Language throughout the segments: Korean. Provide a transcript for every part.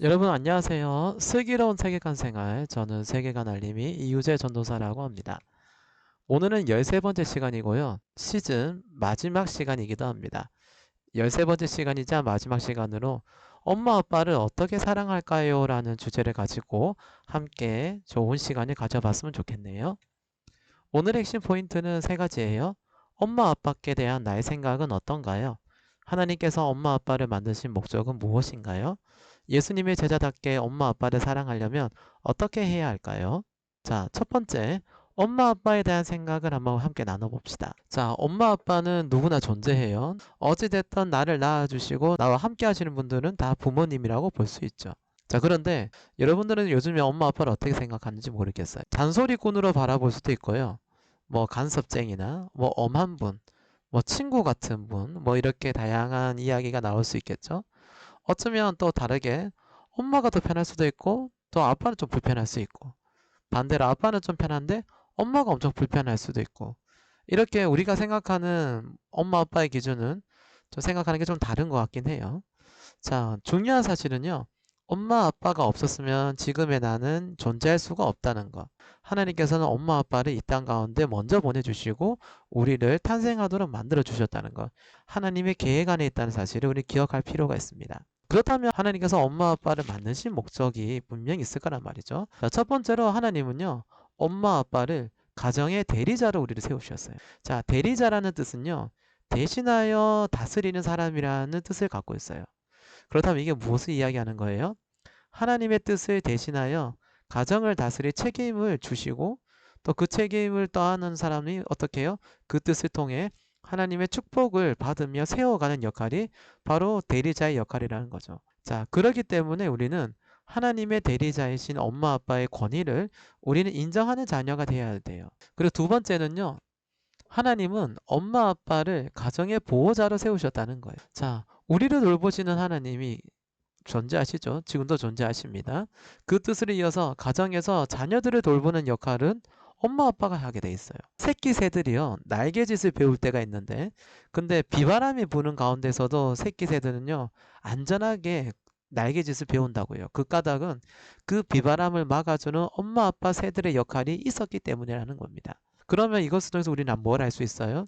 여러분 안녕하세요. 슬기로운 세계관 생활, 저는 세계관 알림이 이유재 전도사라고 합니다. 오늘은 13번째 시간이고요. 시즌 마지막 시간이기도 합니다. 13번째 시간이자 마지막 시간으로 엄마 아빠를 어떻게 사랑할까요? 라는 주제를 가지고 함께 좋은 시간을 가져봤으면 좋겠네요. 오늘의 핵심 포인트는 세 가지예요. 엄마 아빠께 대한 나의 생각은 어떤가요? 하나님께서 엄마 아빠를 만드신 목적은 무엇인가요? 예수님의 제자답게 엄마 아빠를 사랑하려면 어떻게 해야 할까요? 자, 첫 번째, 엄마 아빠에 대한 생각을 한번 함께 나눠봅시다. 자, 엄마 아빠는 누구나 존재해요. 어찌됐든 나를 낳아주시고 나와 함께 하시는 분들은 다 부모님이라고 볼 수 있죠. 자, 그런데 여러분들은 요즘에 엄마 아빠를 어떻게 생각하는지 모르겠어요. 잔소리꾼으로 바라볼 수도 있고요. 뭐 간섭쟁이나 뭐 엄한 분, 뭐 친구 같은 분, 뭐 이렇게 다양한 이야기가 나올 수 있겠죠. 어쩌면 또 다르게 엄마가 더 편할 수도 있고 또 아빠는 좀 불편할 수 있고 반대로 아빠는 좀 편한데 엄마가 엄청 불편할 수도 있고 이렇게 우리가 생각하는 엄마 아빠의 기준은 좀 생각하는 게 좀 다른 것 같긴 해요. 자, 중요한 사실은요. 엄마 아빠가 없었으면 지금의 나는 존재할 수가 없다는 것. 하나님께서는 엄마 아빠를 이 땅 가운데 먼저 보내주시고 우리를 탄생하도록 만들어 주셨다는 것. 하나님의 계획 안에 있다는 사실을 우리 기억할 필요가 있습니다. 그렇다면 하나님께서 엄마 아빠를 만드신 목적이 분명히 있을 거란 말이죠. 자, 첫 번째로 하나님은요. 엄마 아빠를 가정의 대리자로 우리를 세우셨어요. 자, 대리자라는 뜻은요. 대신하여 다스리는 사람이라는 뜻을 갖고 있어요. 그렇다면 이게 무엇을 이야기하는 거예요? 하나님의 뜻을 대신하여 가정을 다스릴 책임을 주시고 또 그 책임을 떠안은 사람이 어떻게 해요? 그 뜻을 통해 하나님의 축복을 받으며 세워가는 역할이 바로 대리자의 역할이라는 거죠. 자, 그렇기 때문에 우리는 하나님의 대리자이신 엄마 아빠의 권위를 우리는 인정하는 자녀가 되어야 돼요. 그리고 두 번째는요. 하나님은 엄마 아빠를 가정의 보호자로 세우셨다는 거예요. 자, 우리를 돌보시는 하나님이 존재하시죠. 지금도 존재하십니다. 그 뜻을 이어서 가정에서 자녀들을 돌보는 역할은 엄마 아빠가 하게 돼 있어요. 새끼 새들이요. 날개짓을 배울 때가 있는데 근데 비바람이 부는 가운데서도 새끼 새들은요. 안전하게 날개짓을 배운다고요. 그 까닭은 그 비바람을 막아주는 엄마 아빠 새들의 역할이 있었기 때문이라는 겁니다. 그러면 이것을 통해서 우리는 뭘 알 수 있어요?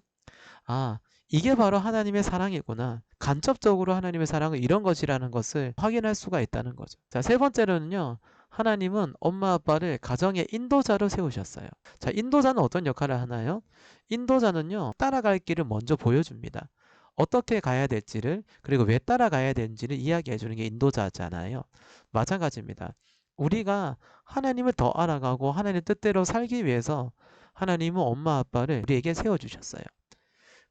아, 이게 바로 하나님의 사랑이구나. 간접적으로 하나님의 사랑은 이런 것이라는 것을 확인할 수가 있다는 거죠. 자, 세 번째로는요. 하나님은 엄마 아빠를 가정의 인도자로 세우셨어요. 자, 인도자는 어떤 역할을 하나요? 인도자는요. 따라갈 길을 먼저 보여줍니다. 어떻게 가야 될지를 그리고 왜 따라가야 되는지를 이야기해 주는 게 인도자잖아요. 마찬가지입니다. 우리가 하나님을 더 알아가고 하나님의 뜻대로 살기 위해서 하나님은 엄마 아빠를 우리에게 세워주셨어요.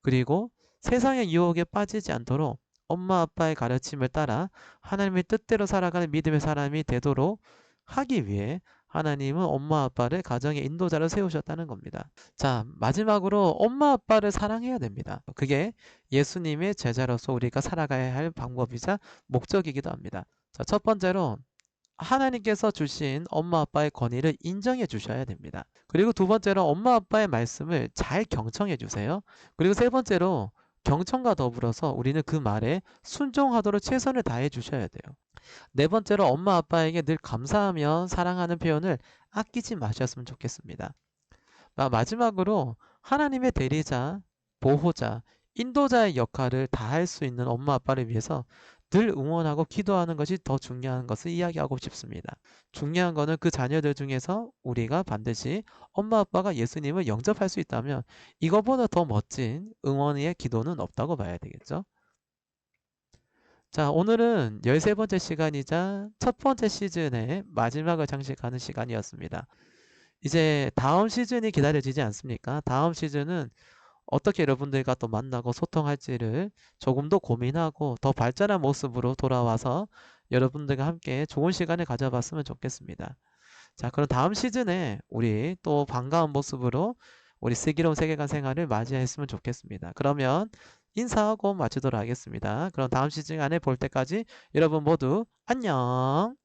그리고 세상의 유혹에 빠지지 않도록 엄마 아빠의 가르침을 따라 하나님의 뜻대로 살아가는 믿음의 사람이 되도록 하기 위해 하나님은 엄마 아빠를 가정의 인도자로 세우셨다는 겁니다. 자, 마지막으로 엄마 아빠를 사랑해야 됩니다. 그게 예수님의 제자로서 우리가 살아가야 할 방법이자 목적이기도 합니다. 자, 첫 번째로 하나님께서 주신 엄마 아빠의 권위를 인정해 주셔야 됩니다. 그리고 두 번째로 엄마 아빠의 말씀을 잘 경청해 주세요. 그리고 세 번째로 경청과 더불어서 우리는 그 말에 순종하도록 최선을 다해 주셔야 돼요. 네 번째로 엄마 아빠에게 늘 감사하며 사랑하는 표현을 아끼지 마셨으면 좋겠습니다. 마지막으로 하나님의 대리자, 보호자, 인도자의 역할을 다할 수 있는 엄마 아빠를 위해서 늘 응원하고 기도하는 것이 더 중요한 것을 이야기하고 싶습니다. 중요한 것은 그 자녀들 중에서 우리가 반드시 엄마 아빠가 예수님을 영접할 수 있다면 이것보다 더 멋진 응원의 기도는 없다고 봐야 되겠죠. 자, 오늘은 13번째 시간이자 첫 번째 시즌의 마지막을 장식하는 시간이었습니다. 이제 다음 시즌이 기다려지지 않습니까? 다음 시즌은 어떻게 여러분들과 또 만나고 소통할지를 조금 더 고민하고 더 발전한 모습으로 돌아와서 여러분들과 함께 좋은 시간을 가져봤으면 좋겠습니다. 자, 그럼 다음 시즌에 우리 또 반가운 모습으로 우리 슬기로운 세계관 생활을 맞이했으면 좋겠습니다. 그러면 인사하고 마치도록 하겠습니다. 그럼 다음 시즌 안에 볼 때까지 여러분 모두 안녕!